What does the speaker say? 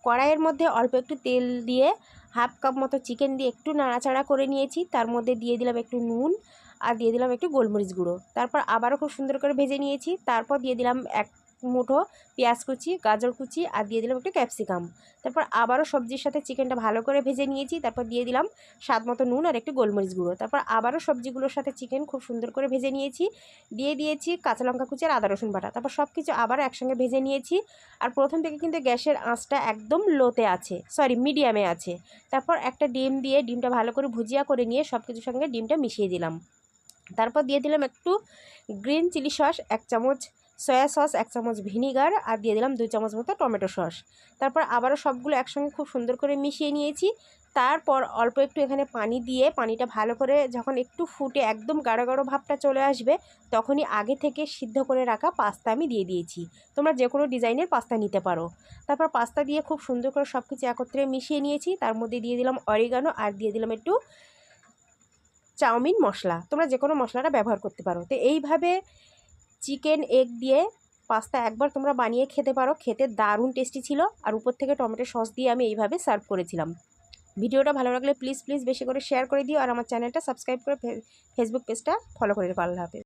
কড়াইয়ের মধ্যে অল্প একটু তেল দিয়ে হাফ কাপ মতো চিকেন দিয়ে একটু নাড়াচাড়া করে নিয়েছি। তার মধ্যে দিয়ে দিলাম একটু নুন আর দিয়ে দিলাম একটু গোলমরিচ গুঁড়ো। তারপর আবারও খুব সুন্দর করে ভেজে নিয়েছি। তারপর দিয়ে দিলাম এক মুঠো পেঁয়াজ কুচি, গাজর কুচি আর দিয়ে দিলাম একটু ক্যাপসিকাম। তারপর আবারও সবজির সাথে চিকেনটা ভালো করে ভেজে নিয়েছি। তারপর দিয়ে দিলাম স্বাদ মতো নুন আর একটু গোলমরিচ গুঁড়ো। তারপর আবারও সবজিগুলোর সাথে চিকেন খুব সুন্দর করে ভেজে নিয়েছি। দিয়ে দিয়েছি কাঁচা লঙ্কা কুচি আর আদা রসুন বাটা। তারপর সব কিছু আবার একসঙ্গে ভেজে নিয়েছি। আর প্রথম থেকে কিন্তু গ্যাসের আঁচটা একদম লোতে আছে, মিডিয়ামে আছে। তারপর একটা ডিম দিয়ে ডিমটা ভালো করে ভুজিয়া করে নিয়ে সব কিছুর সঙ্গে ডিমটা মিশিয়ে দিলাম। তারপর দিয়ে দিলাম একটু গ্রিন চিলি সস, 1 চামচ সয়া সস, 1 চামচ ভিনিগার আর দিয়ে দিলাম 2 চামচ মতো টমেটো সস। তারপর আবারও সবগুলো একসঙ্গে খুব সুন্দর করে মিশিয়ে নিয়েছি। তারপর অল্প একটু এখানে পানি দিয়ে পানিটা ভালো করে যখন একটু ফুটে একদম গাঢ় গাঢ় ভাবটা চলে আসবে, তখনই আগে থেকে সিদ্ধ করে রাখা পাস্তা আমি দিয়ে দিয়েছি। তোমরা যে কোনো ডিজাইনের পাস্তা নিতে পারো। তারপর পাস্তা দিয়ে খুব সুন্দর করে সব কিছু একত্রে মিশিয়ে নিয়েছি। তার মধ্যে দিয়ে দিলাম অরিগানো আর দিয়ে দিলাম একটু চাউমিন মশলা। তোমরা যে কোনো মশলাটা ব্যবহার করতে পারো। তো এইভাবে চিকেন এগ দিয়ে পাস্তা একবার তোমরা বানিয়ে খেতে পারো, খেতে দারুণ টেস্টি ছিল। আর উপর থেকে টমেটো সস দিয়ে আমি এইভাবে সার্ভ করেছিলাম। ভিডিওটা ভালো লাগলে প্লিজ বেশি করে শেয়ার করে দিও আর আমার চ্যানেলটা সাবস্ক্রাইব করে ফেসবুক পেজটা ফলো করে রেখো। আল্লাহ হাফেজ।